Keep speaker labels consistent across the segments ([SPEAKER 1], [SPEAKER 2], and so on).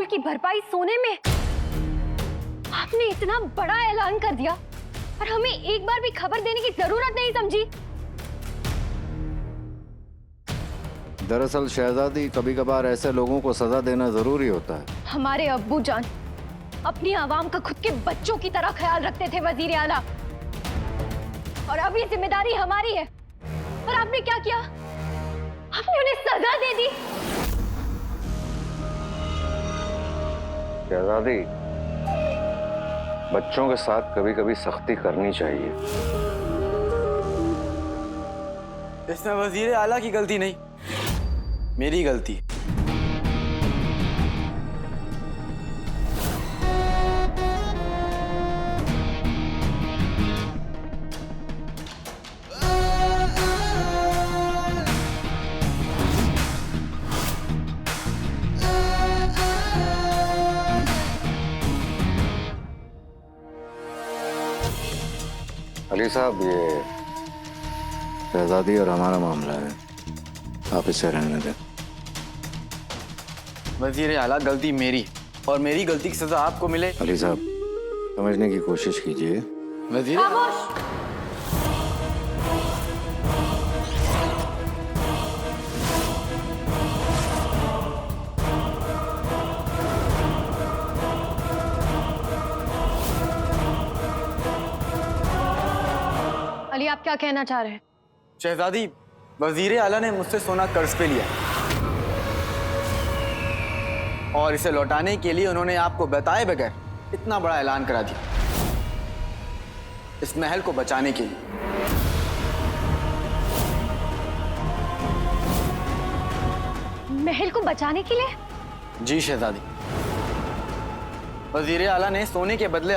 [SPEAKER 1] Gold की भरपाई सोने में? आपने इतना बड़ा ऐलान कर दिया और हमें एक बार भी खबर देने की जरूरत नहीं समझी।
[SPEAKER 2] दरअसल शहजादी, कभी कभार ऐसे लोगों को सजा देना जरूरी होता है।
[SPEAKER 1] हमारे अब्बू जान अपनी आवाम का खुद के बच्चों की तरह ख्याल रखते थे वजीर आला, और अब ये जिम्मेदारी हमारी है। और आपने क्या किया? आपने उन्हें सजा दे दी।
[SPEAKER 2] शहजादी, बच्चों के साथ कभी कभी सख्ती करनी चाहिए।
[SPEAKER 3] इसमें वजीर आला की गलती नहीं, मेरी गलती।
[SPEAKER 2] अली साहब, ये शहजादी और हमारा मामला है, आप इसे रहने दें।
[SPEAKER 3] वजीर आला, गलती मेरी, और मेरी गलती की सजा आपको मिले।
[SPEAKER 2] अली साहब, समझने की कोशिश कीजिए।
[SPEAKER 3] वजीर
[SPEAKER 1] खामोश। अली, आप क्या कहना चाह रहे हैं?
[SPEAKER 3] शहजादी, वजीर आला ने मुझसे सोना कर्ज पे लिया और इसे लौटाने के लिए उन्होंने आपको बताए बगैर इतना बड़ा ऐलान करा दिया, इस महल को बचाने के लिए।
[SPEAKER 1] महल को बचाने के लिए?
[SPEAKER 3] जी शहजादी, वजीर आला ने सोने के बदले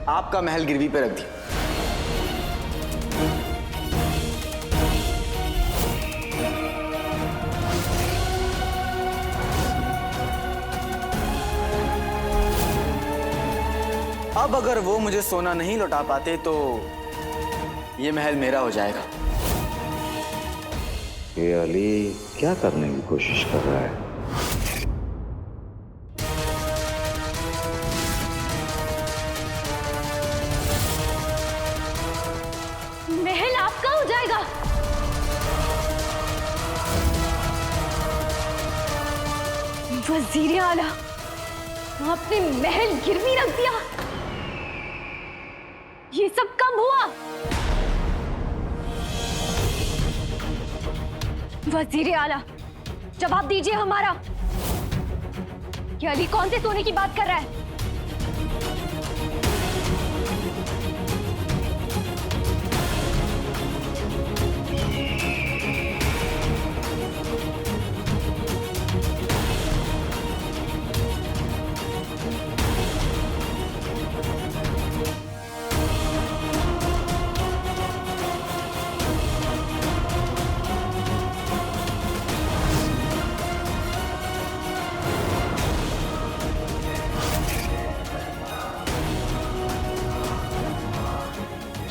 [SPEAKER 3] आपका महल गिरवी पे रख दिया। अब अगर वो मुझे सोना नहीं लौटा पाते तो ये महल मेरा हो जाएगा।
[SPEAKER 2] ये अली क्या करने की कोशिश कर रहा है?
[SPEAKER 1] महल आपका हो जाएगा? वजीर आला, आपने महल गिरवी रख दिया? ये सब कब हुआ? वजीर आला, जवाब दीजिए हमारा। ये अली कौन से सोने की बात कर रहा है?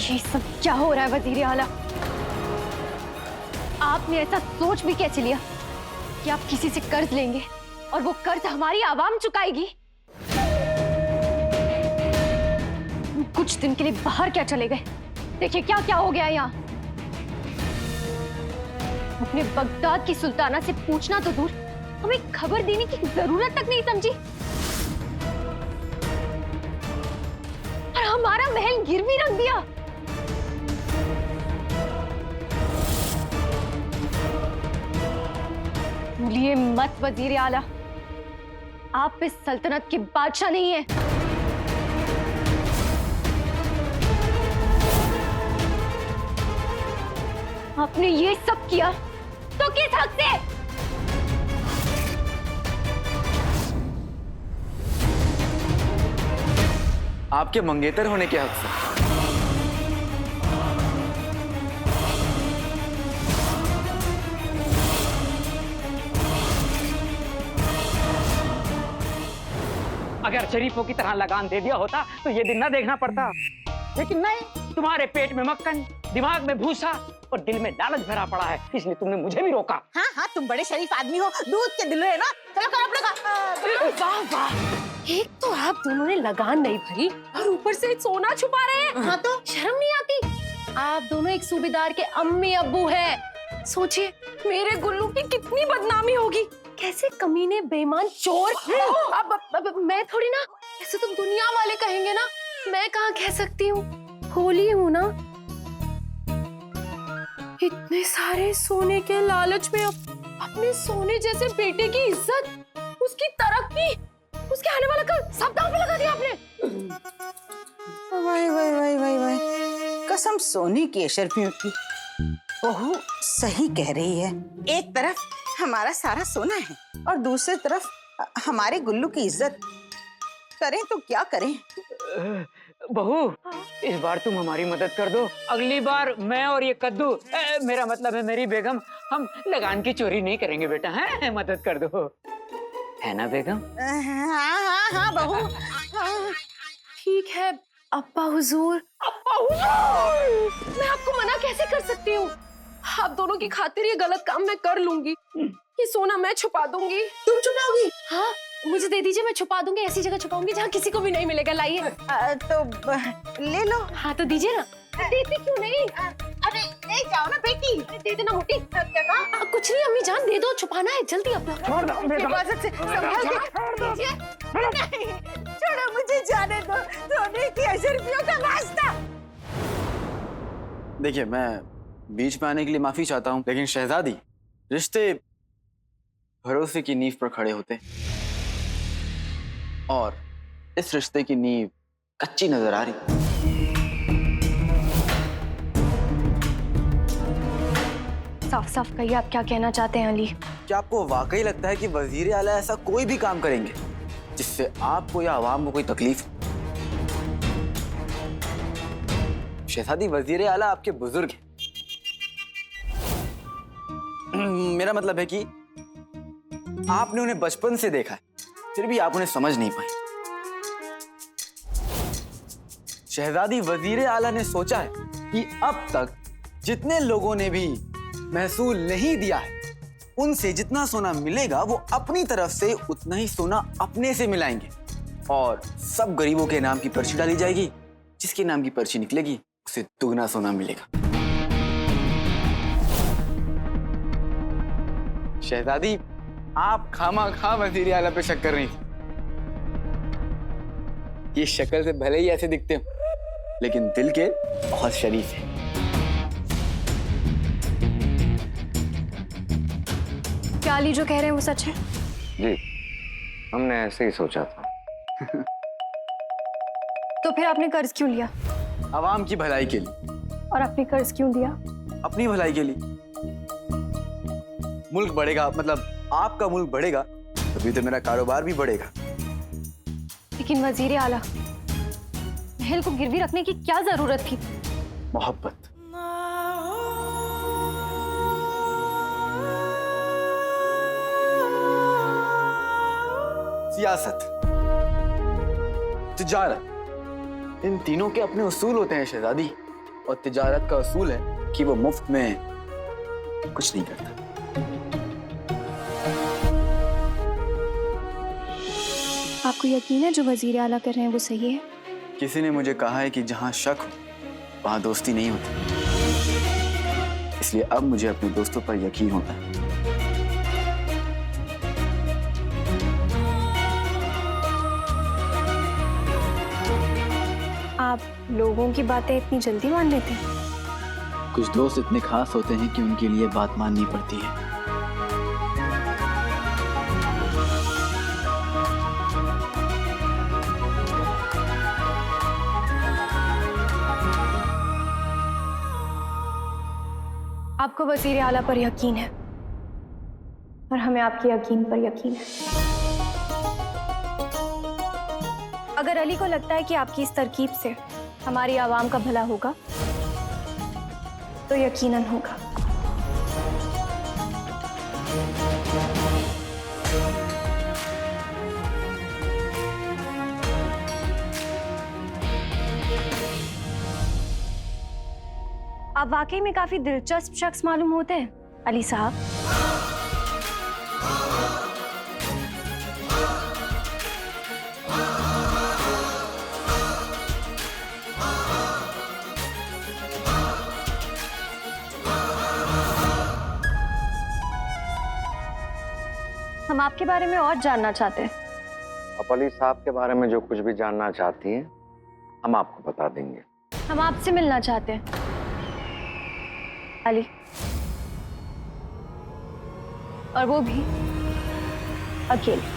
[SPEAKER 1] ये सब क्या हो रहा है वजीर आला? आपने ऐसा सोच भी कैसे लिया कि आप किसी से कर्ज लेंगे और वो कर्ज हमारी आवाम चुकाएगी? कुछ दिन के लिए बाहर क्या चले गए? देखिए क्या क्या हो गया यहाँ। अपने बगदाद की सुल्ताना से पूछना तो दूर, हमें खबर देने की जरूरत तक नहीं समझी, और हमारा महल गिरवी रख दिया। भूलिए मत वजीर आला, आप इस सल्तनत के बादशाह नहीं हैं। आपने ये सब किया तो किस हक से?
[SPEAKER 3] आपके मंगेतर होने के हक से।
[SPEAKER 4] अगर शरीफों की तरह लगान दे दिया होता तो ये दिन ना देखना पड़ता, लेकिन नहीं, तुम्हारे पेट में मक्खन, दिमाग में भूसा और दिल में लालच भरा पड़ा है, इसलिए तुमने मुझे भी रोका।
[SPEAKER 5] हाँ हाँ, तुम बड़े शरीफ आदमी हो, दूध के दिल है ना। चलो करो अपने काम।
[SPEAKER 1] वाह वाह, एक तो आप दोनों ने लगान नहीं भरी और ऊपर से सोना छुपा रहे हैं।
[SPEAKER 5] हाँ तो
[SPEAKER 1] शर्म नहीं आती? आप दोनों एक सूबेदार के अम्मी अब्बू हैं। सोचिए मेरे गुल्लू की कितनी बदनामी होगी। कैसे कमीने, बेईमान, चोर। अब मैं थोड़ी ना, ऐसे तो दुनिया वाले कहेंगे ना, मैं कहाँ कह सकती हूँ, भोली हूँ ना। इतने सारे सोने के लालच में अपने सोने जैसे बेटे की इज्जत, उसकी तरक्की, उसके आने वाला कल सब दांव पे लगा दिया आपने।
[SPEAKER 5] Why why why why why, कसम सोने की अशरफियों की। बहू सही कह रही है। एक तरफ हमारा सारा सोना है और दूसरी तरफ हमारे गुल्लू की इज्जत। करें तो क्या करें?
[SPEAKER 4] बहू, इस बार तुम हमारी मदद कर दो। अगली बार मैं और ये कद्दू, मेरा मतलब है मेरी बेगम, हम लगान की चोरी नहीं करेंगे बेटा। है मदद कर दो, है ना बेगम?
[SPEAKER 5] हाँ हाँ हाँ बहू। हाँ।
[SPEAKER 1] ठीक है अब्बा हुजूर। अब्बा हुजूर, मैं आपको मना कैसे कर सकती हूँ? आप दोनों की खातिर ये गलत काम मैं कर लूंगी। ये सोना मैं छुपा दूंगी।
[SPEAKER 5] तुम छुपाओगी?
[SPEAKER 1] हाँ, मुझे दे दीजिए, मैं छुपा दूंगी। ऐसी जगह छुपाऊंगी जहाँ किसी को भी नहीं मिलेगा। लाइए।
[SPEAKER 5] तो ले लो।
[SPEAKER 1] हाँ तो दीजिए ना। देती क्यों नहीं?
[SPEAKER 5] अरे ले जाओ ना बेटी।
[SPEAKER 1] दे देना मोटी। कुछ नहीं अम्मी जान, दे दो, छुपाना है जल्दी। अपना
[SPEAKER 4] छोड़ दो बेगम।
[SPEAKER 5] हिफाजत से संभाल के। नहीं, छोड़ो मुझे जाने दो। सोने की अशरफियों का वास्ता।
[SPEAKER 3] देखिए, मैं बीच में आने के लिए माफी चाहता हूँ, लेकिन शहजादी, रिश्ते भरोसे की नींव पर खड़े होते हैं और इस रिश्ते की नींव कच्ची नजर आ रही।
[SPEAKER 1] साफ साफ कहिए आप क्या कहना चाहते हैं अली?
[SPEAKER 3] क्या आपको वाकई लगता है कि वजीर आला ऐसा कोई भी काम करेंगे जिससे आपको या आवाम को कोई तकलीफ हो? शहजादी, वजीर आला आपके बुजुर्ग हैं। मेरा मतलब है कि आपने उन्हें बचपन से देखा है, फिर भी आप उन्हें समझ नहीं पाए। शहजादी, वजीर आला ने सोचा है कि अब तक जितने लोगों ने भी महसूल नहीं दिया है, उनसे जितना सोना मिलेगा वो अपनी तरफ से उतना ही सोना अपने से मिलाएंगे और सब गरीबों के नाम की पर्ची डाली जाएगी। जिसके नाम की पर्ची निकलेगी उसे दुगना सोना मिलेगा। शहजादी, आप खामा वजीर आला पे शक कर रही थी। ये शक्ल से भले ही ऐसे दिखते हो, लेकिन दिल के बहुत शरीफ है।
[SPEAKER 1] क्या अली जो कह रहे हैं वो सच है?
[SPEAKER 2] जी, हमने ऐसे ही सोचा था।
[SPEAKER 1] तो फिर आपने कर्ज क्यों लिया?
[SPEAKER 3] आवाम की भलाई के लिए।
[SPEAKER 1] और आपने कर्ज क्यों दिया?
[SPEAKER 3] अपनी भलाई के लिए। मुल्क बढ़ेगा, मतलब आपका मुल्क बढ़ेगा, तभी तो मेरा कारोबार भी बढ़ेगा।
[SPEAKER 1] लेकिन वजीर आला, महल को गिरवी रखने की क्या जरूरत थी?
[SPEAKER 3] मोहब्बत। सियासत, तिजारत, इन तीनों के अपने उसूल होते हैं शहजादी। और तिजारत का उसूल है कि वो मुफ्त में कुछ नहीं करता।
[SPEAKER 1] आपको यकीन है जो वजीर आला कर रहे हैं वो सही है?
[SPEAKER 3] किसी ने मुझे कहा है कि जहां शक हो वहां दोस्ती नहीं होती, इसलिए अब मुझे अपने दोस्तों पर यकीन होता है।
[SPEAKER 1] आप लोगों की बातें इतनी जल्दी मान लेते हैं?
[SPEAKER 3] कुछ दोस्त इतने खास होते हैं कि उनके लिए बात माननी पड़ती है।
[SPEAKER 1] आपको वजीर आला पर यकीन है और हमें आपके यकीन पर यकीन है। अगर अली को लगता है कि आपकी इस तरकीब से हमारी आवाम का भला होगा तो यकीनन होगा। आप वाकई में काफी दिलचस्प शख्स मालूम होते हैं अली साहब। हम आपके बारे में और जानना चाहते हैं।
[SPEAKER 2] आप अली साहब के बारे में जो कुछ भी जानना चाहती हैं हम आपको बता देंगे।
[SPEAKER 1] हम आपसे मिलना चाहते हैं अली, और वो भी अकेले।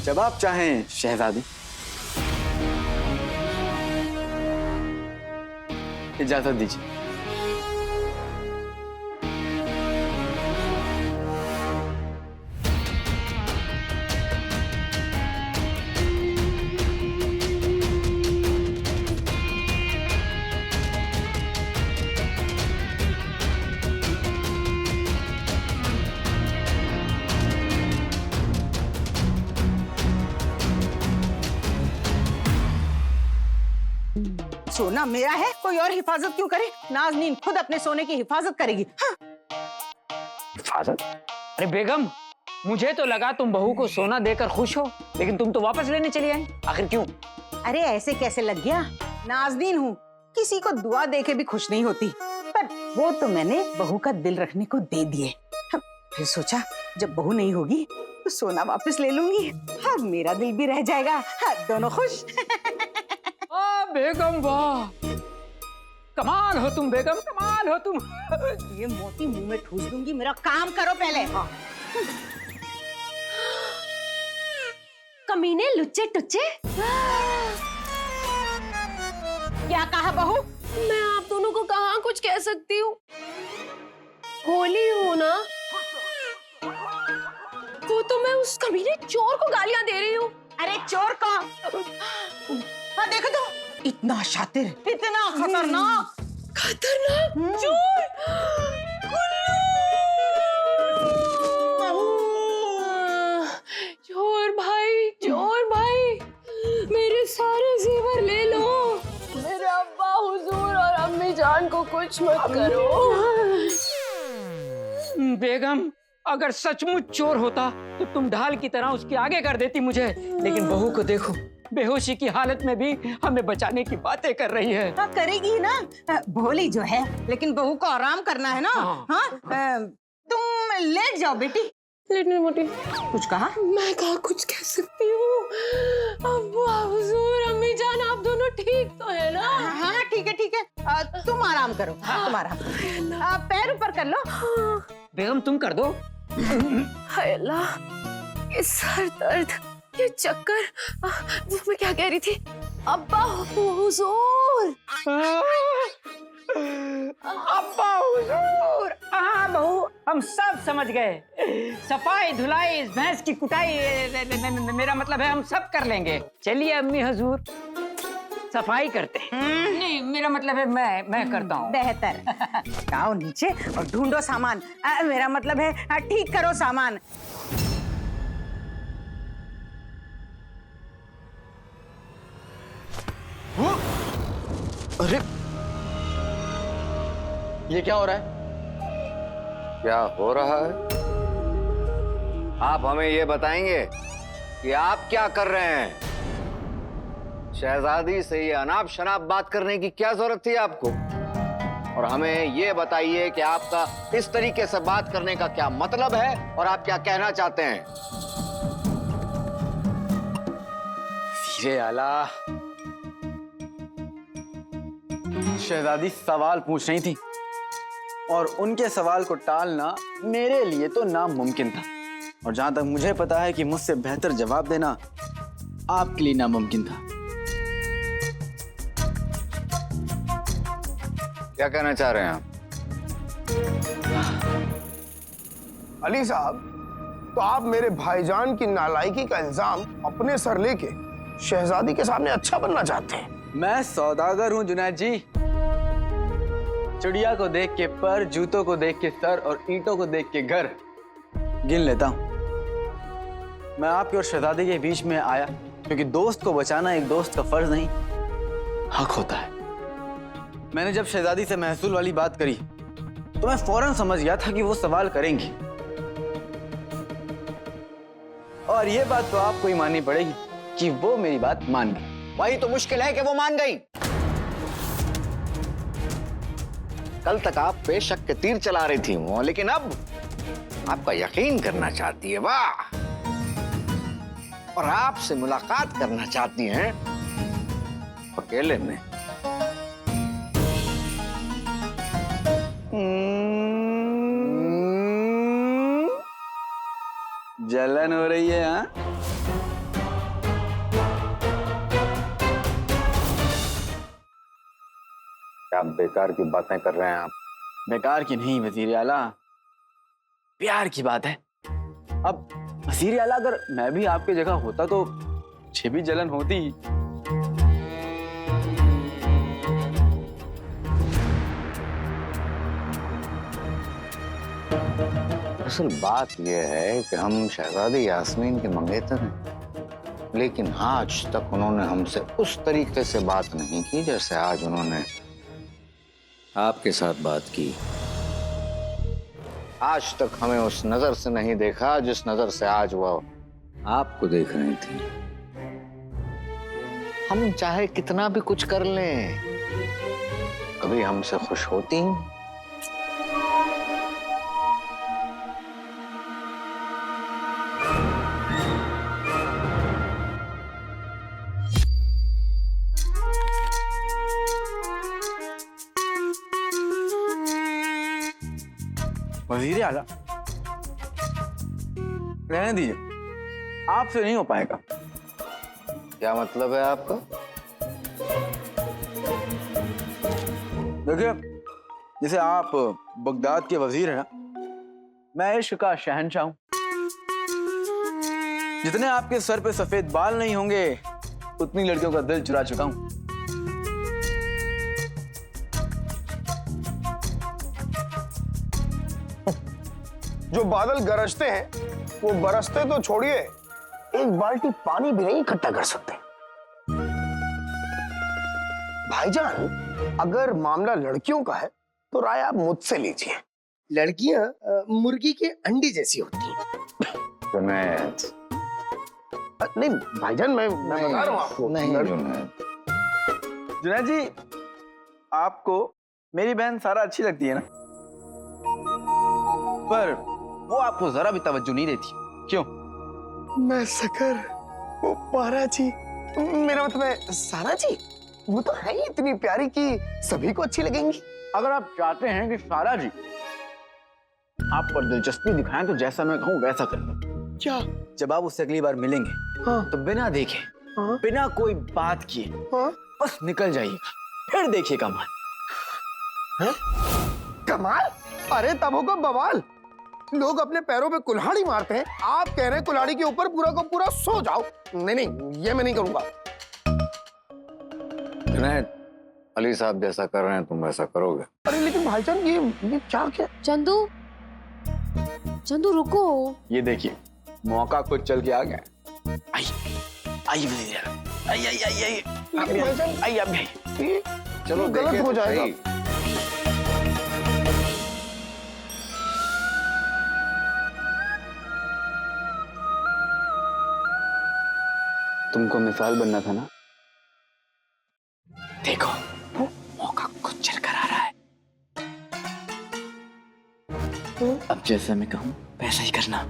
[SPEAKER 3] जब आप चाहें शहजादी। इजाजत दीजिए।
[SPEAKER 5] सोना मेरा है, कोई और हिफाजत क्यों करे? नाज़नीन खुद अपने सोने की हिफाजत करेगी। हाँ।
[SPEAKER 2] हिफाजत?
[SPEAKER 4] अरे बेगम, मुझे तो लगा तुम बहू को सोना देकर खुश हो, लेकिन तुम तो वापस लेने चली आई। आखिर क्यों?
[SPEAKER 5] अरे ऐसे कैसे लग गया? नाज़नीन हूँ, किसी को दुआ दे के भी खुश नहीं होती, पर वो तो मैंने बहू का दिल रखने को दे दिए। फिर सोचा जब बहू नहीं होगी तो सोना वापस ले लूंगी, अब मेरा दिल भी रह जाएगा, दोनों खुश।
[SPEAKER 4] बेगम वाह, कमाल हो तुम बेगम, कमाल हो तुम।
[SPEAKER 5] ये मोती मुंह में ठूस दूंगी, मेरा काम करो पहले। हाँ।
[SPEAKER 1] कमीने, लुच्चे टुच्चे।
[SPEAKER 5] क्या कहा बहू?
[SPEAKER 1] मैं आप दोनों को कहाँ कुछ कह सकती हूँ? होली हो ना, वो तो मैं उस कमीने चोर को गालियां दे रही हूँ।
[SPEAKER 5] अरे चोर का? हाँ देखो तो, इतना शातिर, इतना खतरनाक।
[SPEAKER 1] खतरनाक चोर। चोर भाई, चोर भाई, मेरे सारे जेवर ले लो। मेरे अब्बा हुजूर और अम्मी जान को कुछ मत करो।
[SPEAKER 4] बेगम, अगर सचमुच चोर होता तो तुम ढाल की तरह उसके आगे कर देती मुझे, लेकिन बहू को देखो, बेहोशी की हालत में भी हमें बचाने की बातें कर रही है।
[SPEAKER 5] हाँ करेगी ना, भोली जो है, लेकिन बहू को आराम करना है ना। हाँ, तुम लेट जाओ बेटी।
[SPEAKER 1] लेटने मोटी।
[SPEAKER 5] कुछ कहा?
[SPEAKER 1] मैं कहा कुछ कह सकती हूँ? अब्बा हुजूर, अम्मी जान, आप दोनों ठीक तो है ना?
[SPEAKER 5] हाँ ठीक है ठीक है, तुम आराम करो। तुम आराम, पैर ऊपर कर लो।
[SPEAKER 4] बेगम तुम कर दो।
[SPEAKER 1] हाय अल्लाह, ये सर दर्द, ये चक्कर। वो मैं क्या कह रही थी? अब्बा हुजूर।
[SPEAKER 4] अब्बा हुजूर। हाँ बहू, हम सब समझ गए। सफाई धुलाई, इस भैंस की कुटाई, मेरा मतलब है हम सब कर लेंगे। चलिए अम्मी हुजूर, सफाई करते हैं। नहीं, मेरा मतलब है मैं करता हूँ।
[SPEAKER 5] बेहतर। आओ नीचे और ढूंढो सामान। मेरा मतलब है ठीक करो सामान।
[SPEAKER 3] अरे ये क्या हो रहा है?
[SPEAKER 2] क्या हो रहा है? आप हमें ये बताएंगे कि आप क्या कर रहे हैं? शहजादी से ये अनाप शनाप बात करने की क्या जरूरत थी आपको? और हमें ये बताइए कि आपका इस तरीके से बात करने का क्या मतलब है और आप क्या कहना चाहते हैं?
[SPEAKER 3] वीरे आला, शहजादी सवाल पूछ रही थी और उनके सवाल को टालना मेरे लिए तो नामुमकिन था, और जहां तक मुझे पता है कि मुझसे बेहतर जवाब देना आपके लिए नामुमकिन था।
[SPEAKER 2] क्या कहना चाह रहे हैं आप?
[SPEAKER 6] अली साहब, तो आप मेरे भाईजान की नालायकी का इल्जाम अपने सर लेके शहजादी के सामने अच्छा बनना चाहते हैं?
[SPEAKER 3] मैं सौदागर हूं जुनैद जी, चिड़िया को देख के पर, जूतों को देख के सर और ईंटों को देख के घर गिन लेता हूं। मैं आपके और शहजादी के बीच में आया क्योंकि दोस्त को बचाना एक दोस्त का फर्ज नहीं, हक होता है। मैंने जब शहजादी से महसूल वाली बात करी तो मैं फौरन समझ गया था कि वो सवाल करेंगी, और ये बात तो आपको ही माननी पड़ेगी कि वो मेरी बात मान गई।
[SPEAKER 2] वही तो मुश्किल है कि वो मान गई। कल तक आप बेशक के तीर चला रही थी वो, लेकिन अब आपका यकीन करना चाहती है। वाह! और आपसे मुलाकात करना चाहती हैं अकेले में।
[SPEAKER 3] जलन हो रही है हाँ?
[SPEAKER 2] क्या बेकार की बातें कर रहे हैं आप?
[SPEAKER 3] बेकार की नहीं वजीर आला, प्यार की बात है। अब वजीर आला, अगर मैं भी आपकी जगह होता तो मुझे भी जलन होती।
[SPEAKER 2] असल बात यह है कि हम शहजादी यास्मीन के मंगेतर हैं, लेकिन आज तक उन्होंने हमसे उस तरीके से बात नहीं की जैसे आज उन्होंने आपके साथ बात की। आज तक हमें उस नजर से नहीं देखा जिस नजर से आज वह आपको देख रही थी। हम चाहे कितना भी कुछ कर लें, कभी हमसे खुश होती हैं?
[SPEAKER 3] वजीर आला, रहने दीजिए, आपसे नहीं हो पाएगा।
[SPEAKER 2] क्या मतलब है आपका?
[SPEAKER 3] देखिए, जैसे आप बगदाद के वजीर हैं ना, मैं इश्क का शहंशाह हूं। जितने आपके सर पे सफेद बाल नहीं होंगे उतनी लड़कियों का दिल चुरा चुका हूं।
[SPEAKER 6] जो बादल गरजते हैं वो बरसते तो छोड़िए, एक बाल्टी पानी भी नहीं इकट्ठा कर सकते। भाईजान, अगर मामला लड़कियों का है तो राय आप मुझसे लीजिए। लड़कियां मुर्गी के अंडी जैसी होती हैं।
[SPEAKER 2] जुनैद,
[SPEAKER 6] नहीं भाईजान, मैं बता रहा हूं आपको।
[SPEAKER 2] नहीं जुनैद।
[SPEAKER 3] जुनैद जी, आपको मेरी बहन सारा अच्छी लगती है ना, पर वो आपको जरा भी तवज्जो नहीं देती। क्यों?
[SPEAKER 6] मैं सकर, वो पारा जी, मेरा मतलब है सारा जी, वो तो है ही इतनी प्यारी कि सभी को अच्छी लगेंगी।
[SPEAKER 3] अगर आप चाहते हैं कि सारा जी आप पर दिलचस्पी दिखाएं तो जैसा मैं कहूं वैसा करिए।
[SPEAKER 6] क्या?
[SPEAKER 3] जब आप उससे अगली बार मिलेंगे
[SPEAKER 6] हाँ।
[SPEAKER 3] तो बिना देखे,
[SPEAKER 6] हाँ।
[SPEAKER 3] बिना कोई बात किए
[SPEAKER 6] हाँ?
[SPEAKER 3] बस निकल जाइएगा, फिर देखिए कमाल।
[SPEAKER 6] है? कमाल? अरे तब होगा बवाल। लोग अपने पैरों पे कुल्हाड़ी मारते हैं, आप कह रहे हैं कुल्हाड़ी के ऊपर पूरा का पूरा सो जाओ। नहीं नहीं, ये मैं नहीं करूंगा।
[SPEAKER 2] जुनैद, अली साहब जैसा कर रहे हैं तुम वैसा करोगे?
[SPEAKER 6] अरे लेकिन भाईजान, ये क्या?
[SPEAKER 1] चंदू, चंदू रुको।
[SPEAKER 3] ये देखिए, मौका खुद चल के आ गया। आई आई वजीर, आई आई आई आई
[SPEAKER 6] लेकिन भाईजान,
[SPEAKER 3] आई आप गए।
[SPEAKER 6] ये
[SPEAKER 2] चलो
[SPEAKER 6] गलत
[SPEAKER 2] देखें
[SPEAKER 6] हो
[SPEAKER 2] तो
[SPEAKER 6] जाएगा।
[SPEAKER 2] सही।
[SPEAKER 3] तुमको मिसाल बनना था ना। देखो, मौका खुद चल कर आ रहा है। अब जैसा मैं कहूं वैसा ही करना।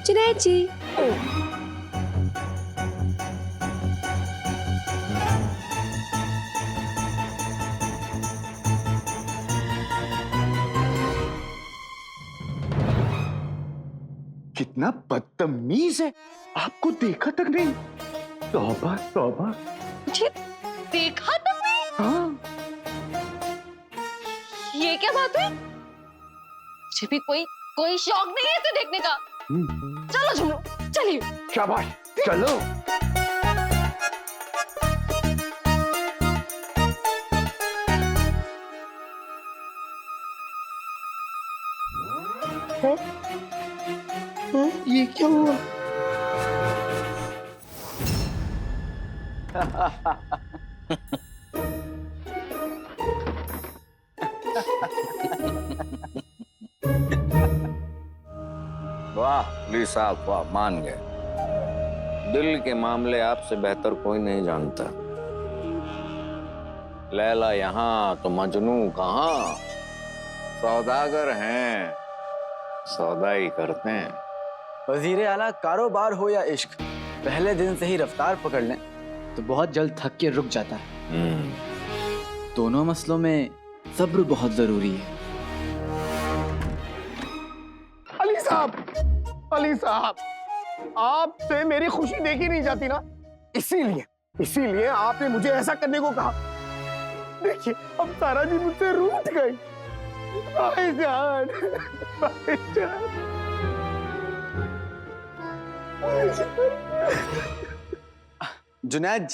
[SPEAKER 1] जुनैद जी,
[SPEAKER 6] कितना बदतमीज है, आपको देखा तक नहीं। तौबा तौबा,
[SPEAKER 1] मुझे देखा तुमने?
[SPEAKER 4] हाँ।
[SPEAKER 1] ये क्या बात है? मुझे भी कोई शौक नहीं है इसे देखने का। चलो झुमरू, चलिए।
[SPEAKER 6] शाबाश, चलो। ये क्या हुआ?
[SPEAKER 2] वाह अली साहब वाह, मान गए। दिल के मामले आपसे बेहतर कोई नहीं जानता। लैला यहाँ तो मजनू कहाँ। सौदागर हैं, सौदा ही करते हैं।
[SPEAKER 3] वजीर आला, कारोबार हो या इश्क, पहले दिन से ही रफ्तार पकड़ लें तो बहुत जल्द थक के रुक जाता है। दोनों मसलों में सब्र बहुत जरूरी है।
[SPEAKER 6] अली साहब, आपसे मेरी खुशी देखी नहीं जाती ना, इसीलिए आपने मुझे ऐसा करने को कहा। देखिए, अब तारा जी मुझसे रूठ गई। भाईजान, भाईजान।
[SPEAKER 3] जुनैद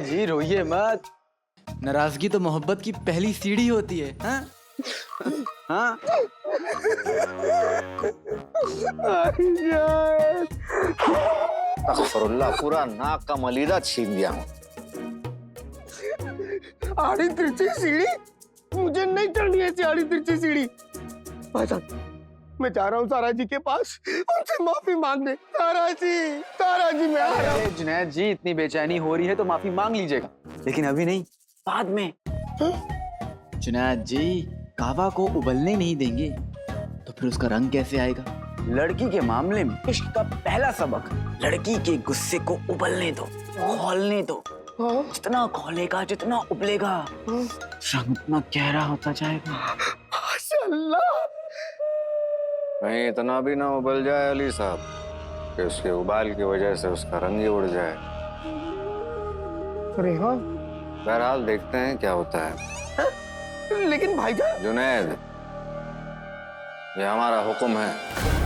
[SPEAKER 3] जी रोइए मत। नाराजगी तो मोहब्बत की पहली सीढ़ी होती है। हाँ? हाँ?
[SPEAKER 2] अस्तगफुरुल्लाह, पूरा नाक का मलीदा छीन दिया हूँ।
[SPEAKER 6] आड़ी तिरछी सीढ़ी? मुझे नहीं चढ़नी है आड़ी तिरछी सीढ़ी। भाईजान, मैं जा रहा हूँ तारा जी के पास, उनसे माफी मांगने। तारा जी मैं आ रहा हूँ।
[SPEAKER 3] जुनैद जी, इतनी बेचैनी हो रही है तो माफी मांग लीजिएगा, लेकिन अभी नहीं, बाद में। जुनैद जी, कहवा को उबलने नहीं देंगे तो फिर उसका रंग कैसे आएगा? लड़की के मामले में इश्क का पहला सबक, लड़की के गुस्से को उबलने दो, खौलने दो। जितना खौलेगा, जितना उबलेगा, रंग उतना गहरा होता जाएगा।
[SPEAKER 6] माशाअल्लाह।
[SPEAKER 2] कहीं इतना भी ना उबल जाए अली साहब कि उसके उबाल की वजह से उसका रंग ही उड़ जाए।
[SPEAKER 6] अरे हाँ,
[SPEAKER 2] बहरहाल देखते हैं क्या होता है।
[SPEAKER 6] लेकिन भाईजान।
[SPEAKER 2] जुनैद, ये हमारा हुक्म है।